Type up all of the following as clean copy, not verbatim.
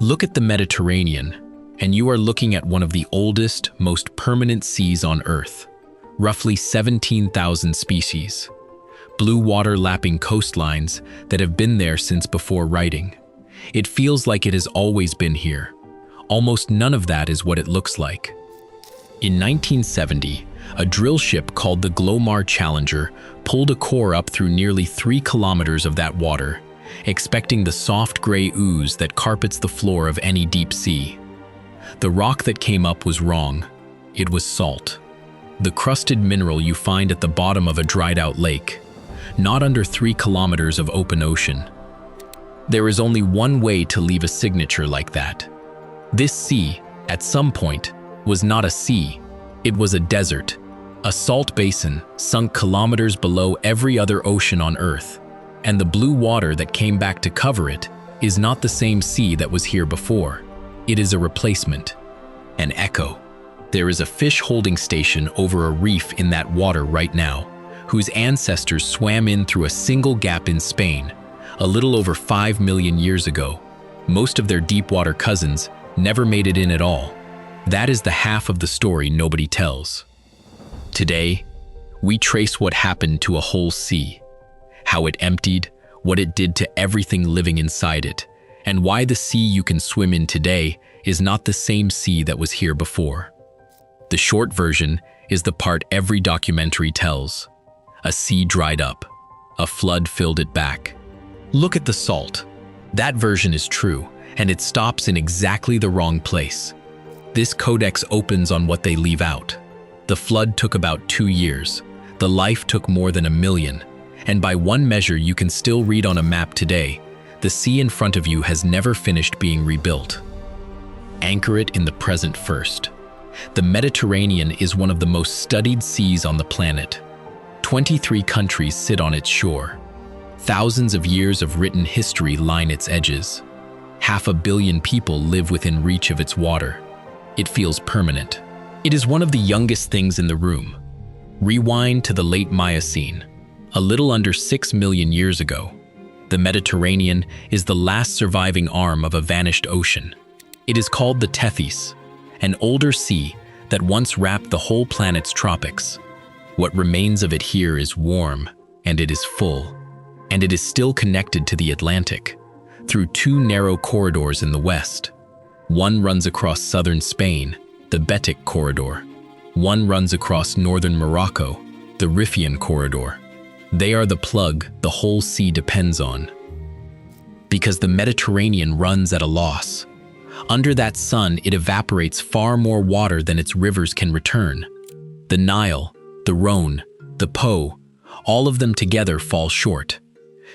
Look at the Mediterranean, and you are looking at one of the oldest, most permanent seas on Earth. Roughly 17,000 species. Blue water lapping coastlines that have been there since before writing. It feels like it has always been here. Almost none of that is what it looks like. In 1970, a drill ship called the Glomar Challenger pulled a core up through nearly 3 kilometers of that water, expecting the soft gray ooze that carpets the floor of any deep sea. The rock that came up was wrong. It was salt. The crusted mineral you find at the bottom of a dried-out lake, not under 3 kilometers of open ocean. There is only one way to leave a signature like that. This sea, at some point, was not a sea. It was a desert, a salt basin sunk kilometers below every other ocean on Earth, and the blue water that came back to cover it is not the same sea that was here before. It is a replacement, an echo. There is a fish holding station over a reef in that water right now, whose ancestors swam in through a single gap in Spain, a little over 5 million years ago. Most of their deep-water cousins never made it in at all. That is the half of the story nobody tells. Today, we trace what happened to a whole sea, how it emptied, what it did to everything living inside it, and why the sea you can swim in today is not the same sea that was here before. The short version is the part every documentary tells. A sea dried up. A flood filled it back. Look at the salt. That version is true, and it stops in exactly the wrong place. This codex opens on what they leave out. The flood took about 2 years. The life took more than 1 million. And by one measure you can still read on a map today, the sea in front of you has never finished being rebuilt. Anchor it in the present first. The Mediterranean is one of the most studied seas on the planet. 23 countries sit on its shore. Thousands of years of written history line its edges. 500 million people live within reach of its water. It feels permanent. It is one of the youngest things in the room. Rewind to the late Miocene, a little under 6 million years ago. The Mediterranean is the last surviving arm of a vanished ocean. It is called the Tethys, an older sea that once wrapped the whole planet's tropics. What remains of it here is warm, and it is full, and it is still connected to the Atlantic through 2 narrow corridors in the west. One runs across southern Spain, the Betic corridor. One runs across northern Morocco, the Riffian corridor. They are the plug the whole sea depends on. Because the Mediterranean runs at a loss. Under that sun, it evaporates far more water than its rivers can return. The Nile, the Rhone, the Po, all of them together fall short.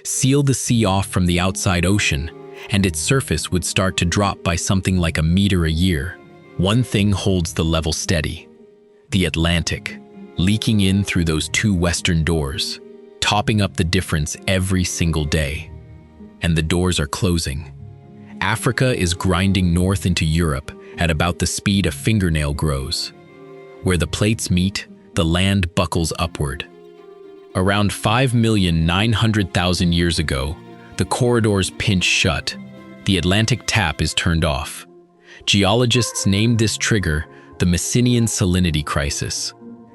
Seal the sea off from the outside ocean, and its surface would start to drop by something like 1 meter a year. One thing holds the level steady: the Atlantic, leaking in through those 2 western doors, topping up the difference every single day. And the doors are closing. Africa is grinding north into Europe at about the speed a fingernail grows. Where the plates meet, the land buckles upward. Around 5,900,000 years ago, the corridors pinch shut. The Atlantic tap is turned off. Geologists named this trigger the Messinian salinity crisis.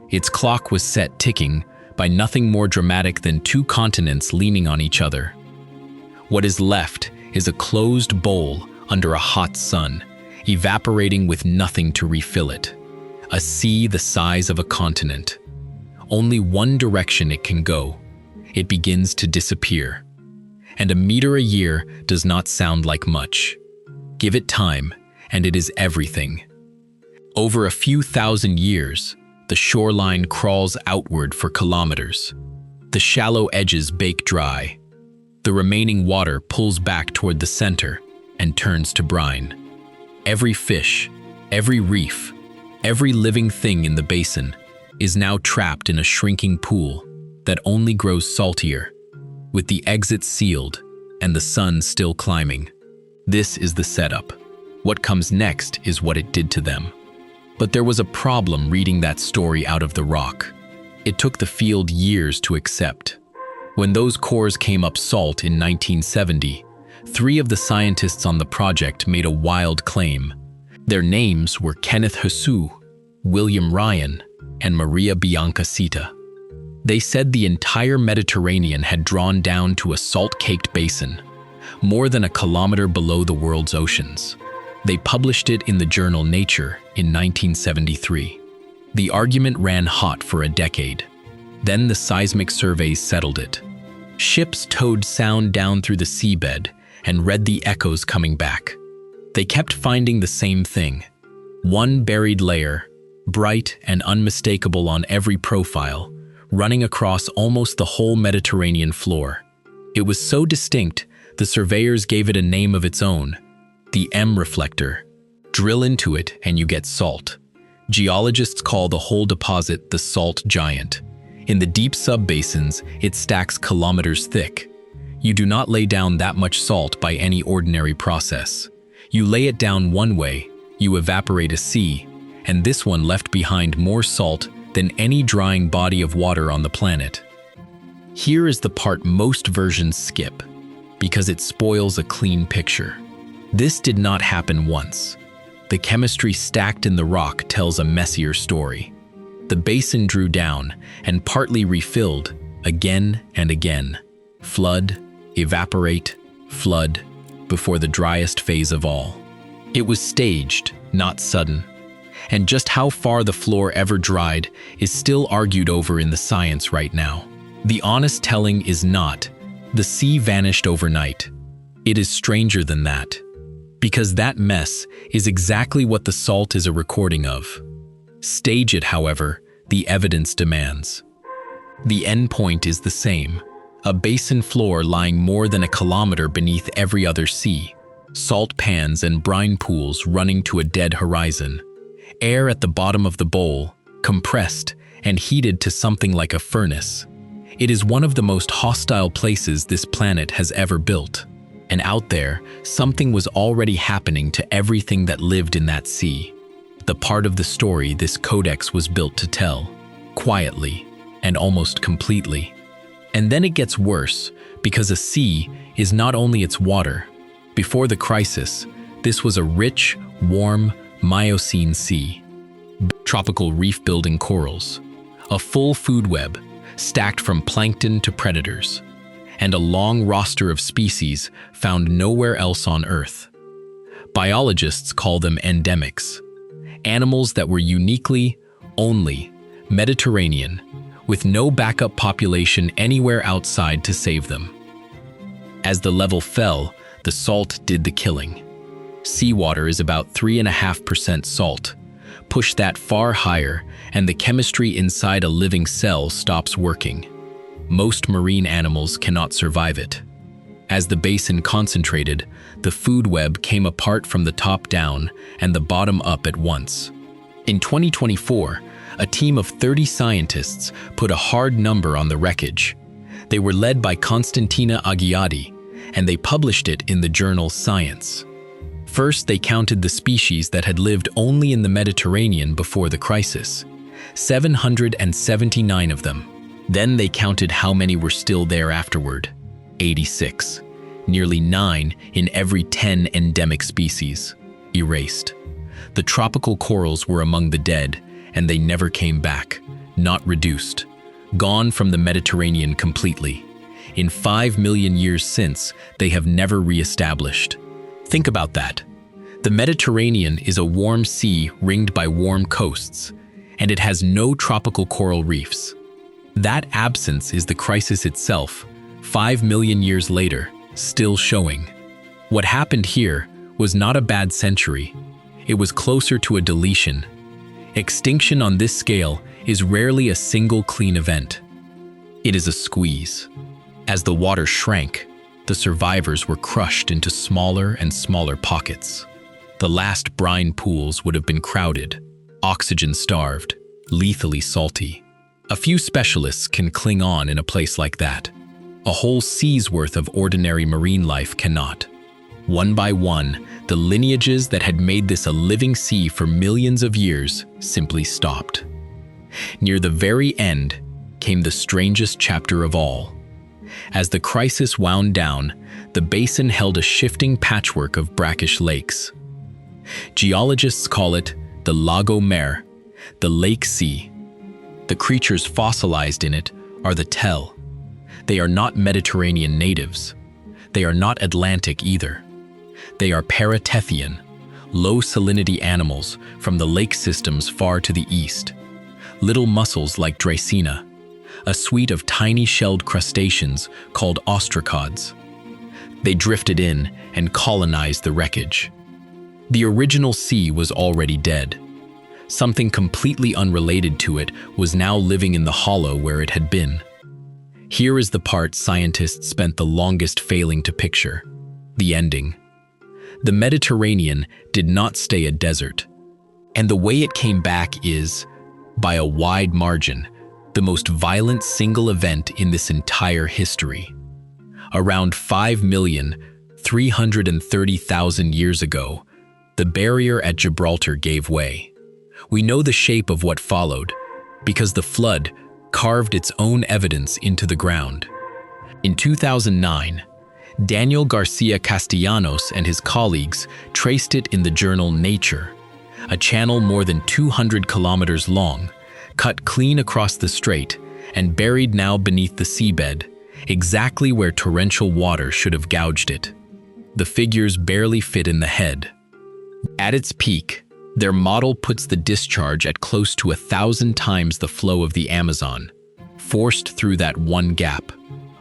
Its clock was set ticking by nothing more dramatic than 2 continents leaning on each other. What is left is a closed bowl under a hot sun, evaporating with nothing to refill it. A sea the size of a continent. Only one direction it can go. It begins to disappear. And 1 meter a year does not sound like much. Give it time, and it is everything. Over a few thousand years, the shoreline crawls outward for kilometers. The shallow edges bake dry. The remaining water pulls back toward the center and turns to brine. Every fish, every reef, every living thing in the basin is now trapped in a shrinking pool that only grows saltier, with the exit sealed and the sun still climbing. This is the setup. What comes next is what it did to them. But there was a problem reading that story out of the rock. It took the field years to accept. When those cores came up salt in 1970, Three of the scientists on the project made a wild claim. Their names were Kenneth Hsu, William Ryan, and Maria Bianca Sita. They said the entire Mediterranean had drawn down to a salt-caked basin, more than a kilometer below the world's oceans. They published it in the journal Nature in 1973. The argument ran hot for a decade. Then the seismic surveys settled it. Ships towed sound down through the seabed and read the echoes coming back. They kept finding the same thing. One buried layer, bright and unmistakable on every profile, running across almost the whole Mediterranean floor. It was so distinct, the surveyors gave it a name of its own, the M reflector. Drill into it and you get salt. Geologists call the whole deposit the salt giant. In the deep subbasins, it stacks kilometers thick. You do not lay down that much salt by any ordinary process. You lay it down one way, you evaporate a sea, and this one left behind more salt than any drying body of water on the planet. Here is the part most versions skip, because it spoils a clean picture. This did not happen once. The chemistry stacked in the rock tells a messier story. The basin drew down and partly refilled again and again. Flood, evaporate, flood, before the driest phase of all. It was staged, not sudden. And just how far the floor ever dried is still argued over in the science right now. The honest telling is not, the sea vanished overnight. It is stranger than that. Because that mess is exactly what the salt is a recording of. Stage it, however, the evidence demands. The endpoint is the same, a basin floor lying more than a kilometer beneath every other sea, salt pans and brine pools running to a dead horizon, air at the bottom of the bowl, compressed and heated to something like a furnace. It is one of the most hostile places this planet has ever built. And out there, something was already happening to everything that lived in that sea. The part of the story this codex was built to tell, quietly and almost completely. And then it gets worse, because a sea is not only its water. Before the crisis, this was a rich, warm, Miocene sea. Tropical reef-building corals, a full food web, stacked from plankton to predators, and a long roster of species found nowhere else on Earth. Biologists call them endemics, animals that were uniquely, only, Mediterranean, with no backup population anywhere outside to save them. As the level fell, the salt did the killing. Seawater is about 3.5% salt. Push that far higher, and the chemistry inside a living cell stops working. Most marine animals cannot survive it. As the basin concentrated, the food web came apart from the top down and the bottom up at once. In 2024, a team of 30 scientists put a hard number on the wreckage. They were led by Constantina Aghiati, and they published it in the journal Science. First, they counted the species that had lived only in the Mediterranean before the crisis, 779 of them. Then they counted how many were still there afterward, 86. Nearly 9 in every 10 endemic species, erased. The tropical corals were among the dead, and they never came back, not reduced, gone from the Mediterranean completely. In 5 million years since, they have never re-established. Think about that. The Mediterranean is a warm sea ringed by warm coasts, and it has no tropical coral reefs. That absence is the crisis itself, 5 million years later, still showing. What happened here was not a bad century. It was closer to a deletion. Extinction on this scale is rarely a single clean event. It is a squeeze. As the water shrank, the survivors were crushed into smaller and smaller pockets. The last brine pools would have been crowded, oxygen-starved, lethally salty. A few specialists can cling on in a place like that. A whole sea's worth of ordinary marine life cannot. One by one, the lineages that had made this a living sea for millions of years simply stopped. Near the very end came the strangest chapter of all. As the crisis wound down, the basin held a shifting patchwork of brackish lakes. Geologists call it the Lago Mare, the Lake Sea. The creatures fossilized in it are the tell. They are not Mediterranean natives. They are not Atlantic either. They are Paratethyan, low salinity animals from the lake systems far to the east. Little mussels like Dracena, a suite of tiny shelled crustaceans called ostracods. They drifted in and colonized the wreckage. The original sea was already dead. Something completely unrelated to it was now living in the hollow where it had been. Here is the part scientists spent the longest failing to picture: the ending. The Mediterranean did not stay a desert, and the way it came back is, by a wide margin, the most violent single event in this entire history. Around 5,330,000 years ago, the barrier at Gibraltar gave way. We know the shape of what followed because the flood carved its own evidence into the ground. In 2009, Daniel Garcia Castellanos and his colleagues traced it in the journal Nature, a channel more than 200 kilometers long, cut clean across the strait and buried now beneath the seabed, exactly where torrential water should have gouged it. The figures barely fit in the head. At its peak, their model puts the discharge at close to 1,000 times the flow of the Amazon, forced through that one gap,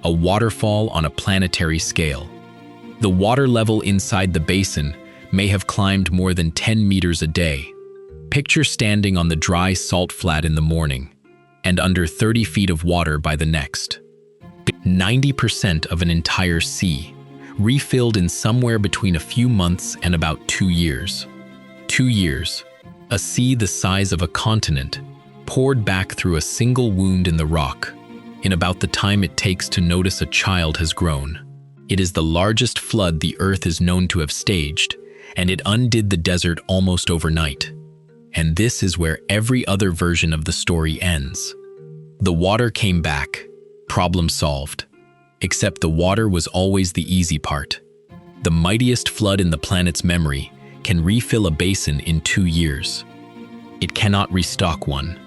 a waterfall on a planetary scale. The water level inside the basin may have climbed more than 10 meters a day. Picture standing on the dry salt flat in the morning, and under 30 feet of water by the next. 90% of an entire sea, refilled in somewhere between a few months and about 2 years. 2 years, a sea the size of a continent, poured back through a single wound in the rock, in about the time it takes to notice a child has grown. It is the largest flood the Earth is known to have staged, and it undid the desert almost overnight. And this is where every other version of the story ends. The water came back, problem solved. Except the water was always the easy part. The mightiest flood in the planet's memory can refill a basin in 2 years. It cannot restock one.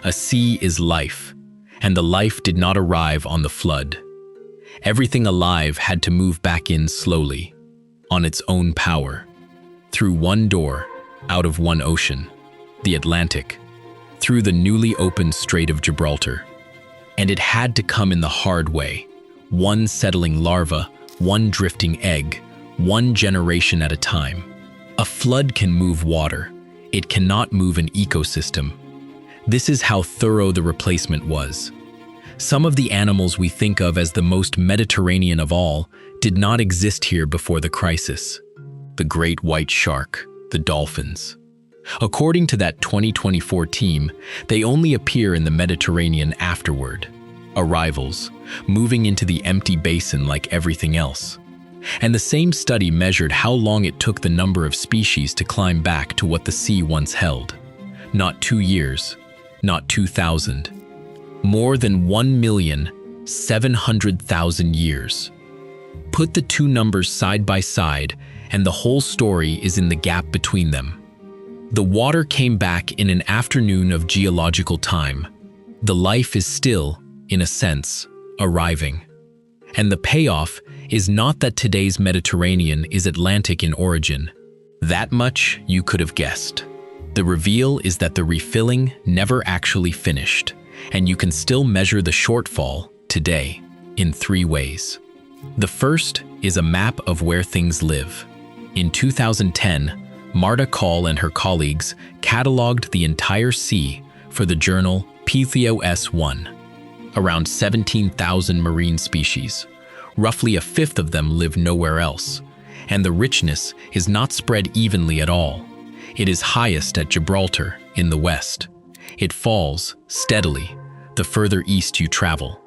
A sea is life, and the life did not arrive on the flood. Everything alive had to move back in slowly, on its own power, through one door, out of one ocean, the Atlantic, through the newly opened Strait of Gibraltar. And it had to come in the hard way. One settling larva, one drifting egg, one generation at a time. A flood can move water. It cannot move an ecosystem. This is how thorough the replacement was. Some of the animals we think of as the most Mediterranean of all did not exist here before the crisis. The great white shark, the dolphins. According to that 2024 team, they only appear in the Mediterranean afterward. Arrivals, moving into the empty basin like everything else. And the same study measured how long it took the number of species to climb back to what the sea once held. Not 2 years, not 2,000. More than 1,700,000 years. Put the two numbers side by side, and the whole story is in the gap between them. The water came back in an afternoon of geological time. The life is still, in a sense, arriving. And the payoff is not that today's Mediterranean is Atlantic in origin. That much you could have guessed. The reveal is that the refilling never actually finished, and you can still measure the shortfall today in 3 ways. The first is a map of where things live. In 2010, Marta Call and her colleagues cataloged the entire sea for the journal PaleoS1. Around 17,000 marine species. Roughly a fifth of them live nowhere else, and the richness is not spread evenly at all. It is highest at Gibraltar in the west. It falls steadily the further east you travel.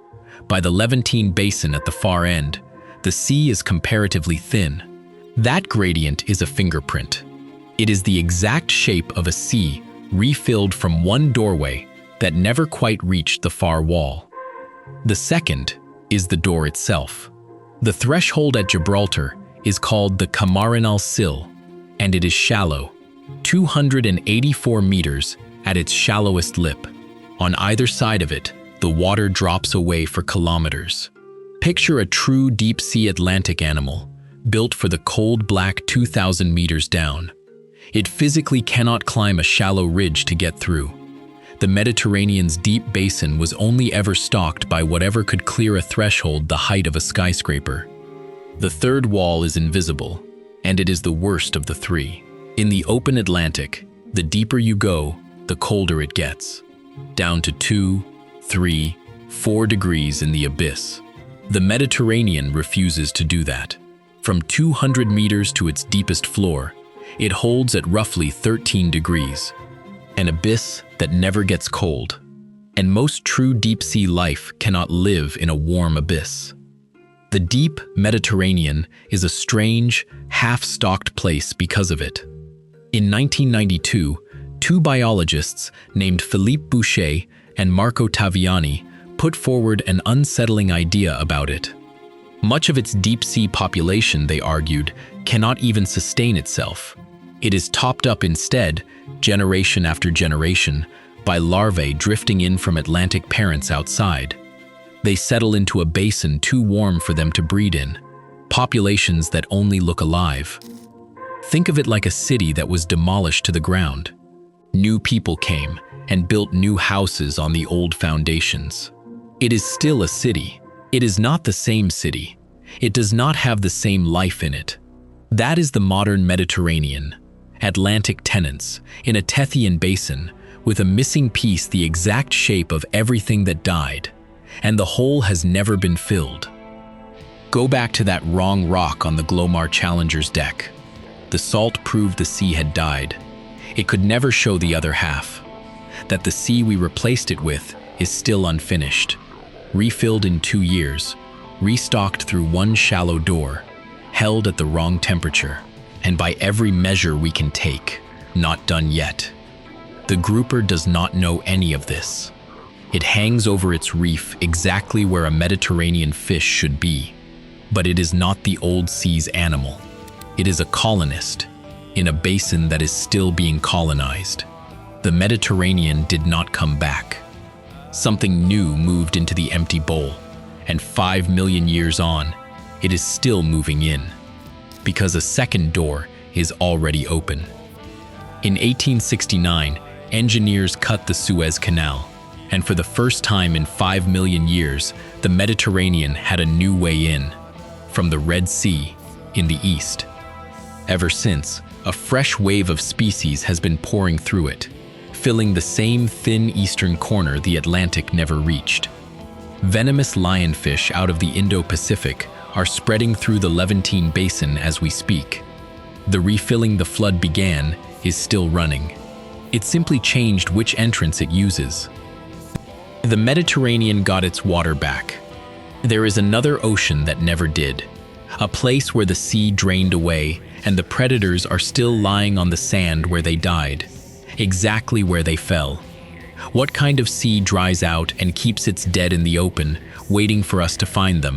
By the Levantine Basin at the far end, the sea is comparatively thin. That gradient is a fingerprint. It is the exact shape of a sea refilled from one doorway that never quite reached the far wall. The second is the door itself. The threshold at Gibraltar is called the Camarínal Sill, and it is shallow, 284 meters at its shallowest lip. On either side of it, the water drops away for kilometers. Picture a true deep-sea Atlantic animal, built for the cold black 2,000 meters down. It physically cannot climb a shallow ridge to get through. The Mediterranean's deep basin was only ever stocked by whatever could clear a threshold the height of a skyscraper. The third wall is invisible, and it is the worst of the three. In the open Atlantic, the deeper you go, the colder it gets, down to 2, 3, 4 degrees in the abyss. The Mediterranean refuses to do that. From 200 meters to its deepest floor, it holds at roughly 13 degrees, an abyss that never gets cold. And most true deep-sea life cannot live in a warm abyss. The deep Mediterranean is a strange, half-stocked place because of it. In 1992, two biologists named Philippe Boucher and Marco Taviani put forward an unsettling idea about it. Much of its deep-sea population, they argued, cannot even sustain itself. It is topped up instead, generation after generation, by larvae drifting in from Atlantic parents outside. They settle into a basin too warm for them to breed in, populations that only look alive. Think of it like a city that was demolished to the ground. New people came and built new houses on the old foundations. It is still a city. It is not the same city. It does not have the same life in it. That is the modern Mediterranean. Atlantic tenants in a Tethyan basin with a missing piece the exact shape of everything that died, and the hole has never been filled. Go back to that wrong rock on the Glomar Challenger's deck. The salt proved the sea had died. It could never show the other half, that the sea we replaced it with is still unfinished, refilled in 2 years, restocked through one shallow door, held at the wrong temperature, and by every measure we can take, not done yet. The grouper does not know any of this. It hangs over its reef exactly where a Mediterranean fish should be, but it is not the old sea's animal. It is a colonist in a basin that is still being colonized. The Mediterranean did not come back. Something new moved into the empty bowl, and 5 million years on, it is still moving in, because a second door is already open. In 1869, engineers cut the Suez Canal, and for the first time in 5 million years, the Mediterranean had a new way in, from the Red Sea in the east. Ever since, a fresh wave of species has been pouring through it, filling the same thin eastern corner the Atlantic never reached. Venomous lionfish out of the Indo-Pacific are spreading through the Levantine Basin as we speak. The refilling the flood began is still running. It simply changed which entrance it uses. The Mediterranean got its water back. There is another ocean that never did, a place where the sea drained away and the predators are still lying on the sand where they died, exactly where they fell. What kind of sea dries out and keeps its dead in the open, waiting for us to find them?